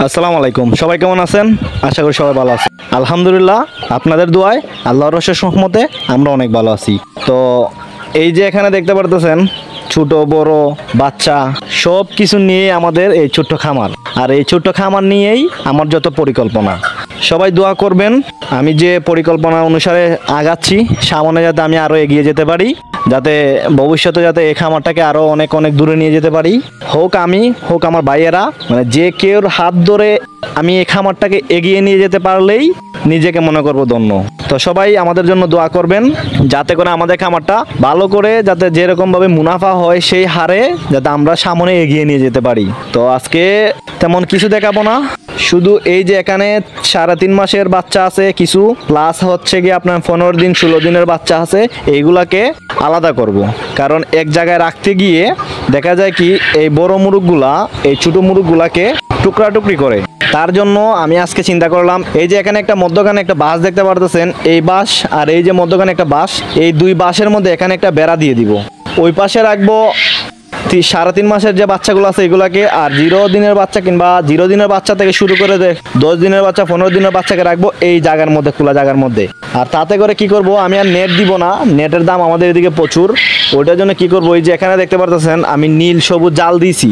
আসসালামু আলাইকুম। সবাই কেমন আছেন? আশা করি সবাই ভালো আছেন। আলহামদুলিল্লাহ, আপনাদের দোয়ায় আল্লাহর অশেষ রহমতে আমরা অনেক ভালো আছি। তো এই যে এখানে দেখতে পারতেছেন ছোট বড় বাচ্চা সব কিছু নিয়ে আমাদের এই ছোট্ট খামার, আর এই ছোট্ট খামার নিয়েই আমার যত পরিকল্পনা। সবাই দোয়া করবেন আমি যে পরিকল্পনা অনুসারে আগাচ্ছি, সামনে যাতে আমি আরও এগিয়ে যেতে পারি, যাতে ভবিষ্যতে যাতে এই খামারটাকে আরও অনেক অনেক দূরে নিয়ে যেতে পারি। হোক আমি, হোক আমার ভাইয়েরা, মানে যে কেউর হাত ধরে আমি এই খামারটাকে এগিয়ে নিয়ে যেতে পারলেই নিজেকে মনে করব ধন্য। তো সবাই আমাদের জন্য দোয়া করবেন, যাতে করে আমাদের খামারটা ভালো করে যাতে যেরকমভাবে মুনাফা হয় সেই হারে যাতে আমরা সামনে এগিয়ে নিয়ে যেতে পারি। তো আজকে তেমন কিছু দেখাবো না, শুধু এই যে এখানে 3.5 মাসের বাচ্চা আছে কিছু, প্লাস হচ্ছে গিয়ে আপনার 15 দিন 16 দিনের বাচ্চা আছে, এইগুলাকে আলাদা করব। কারণ এক জায়গায় রাখতে গিয়ে দেখা যায় কি এই বড় মুরগগুলা এই ছোটো মুরগগুলাকে টুকরা টুকরি করে। তার জন্য আমি আজকে চিন্তা করলাম, এই যে এখানে একটা মধ্যখানে একটা বাঁশ দেখতে পারতেছেন, এই বাঁশ আর এই যে মধ্যখানে একটা বাঁশ, এই দুই বাঁশের মধ্যে এখানে একটা বেড়া দিয়ে দিব। ওই পাশে রাখবো 3.5 মাসের যে বাচ্চাগুলো আছে এগুলাকে, আর 0 দিনের বাচ্চা কিংবা 0 দিনের বাচ্চা থেকে শুরু করে 10 দিনের বাচ্চা 15 দিনের বাচ্চাকে রাখবো এই জায়গার মধ্যে, খোলা জায়গার মধ্যে। আর তাতে করে কি করব, আমি আর নেট দিব না, নেটের দাম আমাদের এদিকে প্রচুর। ওইটার জন্য কি করব, এই যে এখানে দেখতে পারতেছেন আমি নীল সবুজ জাল দিয়েছি।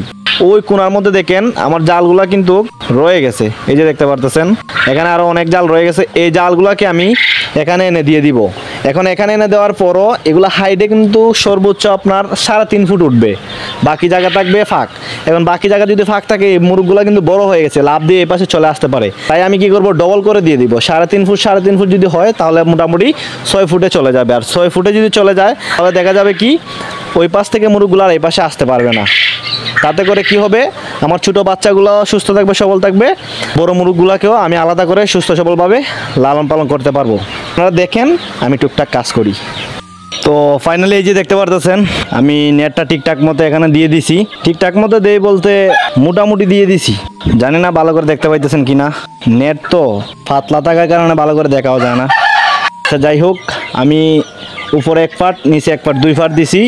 ওই কোনার মধ্যে দেখেন আমার জালগুলা কিন্তু রয়ে গেছে, এই যে দেখতে পারতেছেন এখানে আরও অনেক জাল রয়ে গেছে। এই জালগুলাকে আমি এখানে এনে দিয়ে দিব। এখন এখানে এনে দেওয়ার পরও এগুলো হাইটে কিন্তু সর্বোচ্চ আপনার 3.5 ফুট উঠবে, বাকি জায়গা থাকবে ফাঁক। এখন বাকি জায়গা যদি ফাঁক থাকে, এই মুরগগুলো কিন্তু বড় হয়ে গেছে, লাভ দিয়ে এই পাশে চলে আসতে পারে। তাই আমি কি করব, ডবল করে দিয়ে দিব। 3.5 ফুট যদি হয় তাহলে মোটামুটি 6 ফুটে চলে যাবে। আর 6 ফুটে যদি চলে যায় তাহলে দেখা যাবে কি ওই পাশ থেকে মুরগগুলো আর এই পাশে আসতে পারবে না। তাতে করে কি হবে, আমার ছোটো বাচ্চাগুলো সুস্থ থাকবে, সবল থাকবে, বড় মুরগগুলোকেও আমি আলাদা করে সুস্থ সবলভাবে লালন পালন করতে পারবো। আপনারা দেখেন আমি টুকটাক কাজ করি। তো ফাইনালি এই যে দেখতে পারতেছেন আমি নেটটা ঠিকঠাক মতো এখানে দিয়ে দিছি। ঠিকঠাক মতো দেই বলতে মোটামুটি দিয়ে দিছি, জানি না ভালো করে দেখতে পাইতেছেন কিনা। নেট তো পাতলা থাকার কারণে ভালো করে দেখাও যায় না। আচ্ছা যাই হোক, আমি উপরে 1 ফাট নিচে 1 ফাট 2 ফাট দিছি।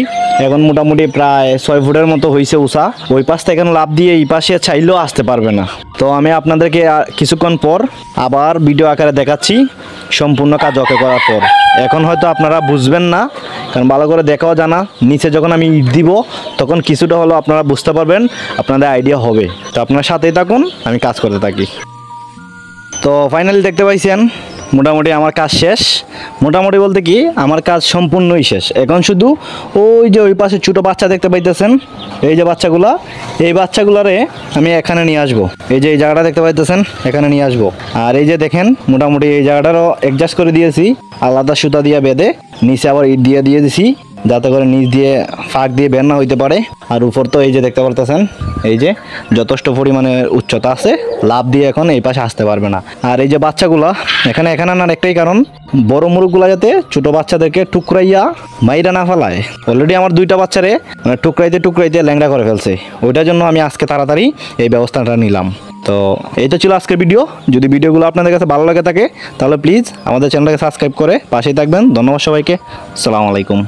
এখন মোটামুটি প্রায় 6 ফুটের মতো হয়েছে উষা। ওই পাশ থেকে লাভ দিয়ে এই পাশে চাইলেও আসতে পারবে না। তো আমি আপনাদেরকে কিছুক্ষণ পর আবার ভিডিও আকারে দেখাচ্ছি সম্পূর্ণ কাজ ওকে করার পর। এখন হয়তো আপনারা বুঝবেন না, কারণ ভালো করে দেখাও জানা। নিচে যখন আমি ইট দিব তখন কিছুটা হলেও আপনারা বুঝতে পারবেন, আপনাদের আইডিয়া হবে। তো আপনার সাথেই থাকুন, আমি কাজ করতে থাকি। তো ফাইনালি দেখতে পাইছেন মোটামুটি আমার কাজ শেষ। মোটামুটি বলতে কি আমার কাজ সম্পূর্ণই শেষ। এখন শুধু ওই যে ওই পাশে ছোটো বাচ্চা দেখতে পাইতেছেন, এই যে বাচ্চাগুলা, এই বাচ্চাগুলারে আমি এখানে নিয়ে আসবো। এই যে এই জায়গাটা দেখতে পাইতেছেন এখানে নিয়ে আসবো। আর এই যে দেখেন মোটামুটি এই জায়গাটারও অ্যাডজাস্ট করে দিয়েছি, আলাদা সুতা দিয়ে বেঁধে নিচে আবার ইট দিয়ে দিয়েছি, যাতে করে নিচ দিয়ে ফাঁক দিয়ে বের না হইতে পারে। আর উপর তো এই যে দেখতে পারতেছেন এই যে যথেষ্ট পরিমাণে উচ্চতা আছে, লাভ দিয়ে এখন এই পাশে আসতে পারবে না। আর এই যে বাচ্চাগুলা এখানে আনার একটাই কারণ, বড় মুরগগুলা যাতে ছোটো বাচ্চাদেরকে টুকরাইয়া মাইরা না ফেলায়। অলরেডি আমার 2টা বাচ্চারে মানে টুকরাইতে ল্যাংড়া করে ফেলছে, ওইটার জন্য আমি আজকে তাড়াতাড়ি এই ব্যবস্থাটা নিলাম। তো এই তো ছিল আজকের ভিডিও। যদি ভিডিওগুলো আপনাদের কাছে ভালো লাগে থাকে তাহলে প্লিজ আমাদের চ্যানেলটাকে সাবস্ক্রাইব করে পাশেই থাকবেন। ধন্যবাদ সবাইকে। আসসালামু আলাইকুম।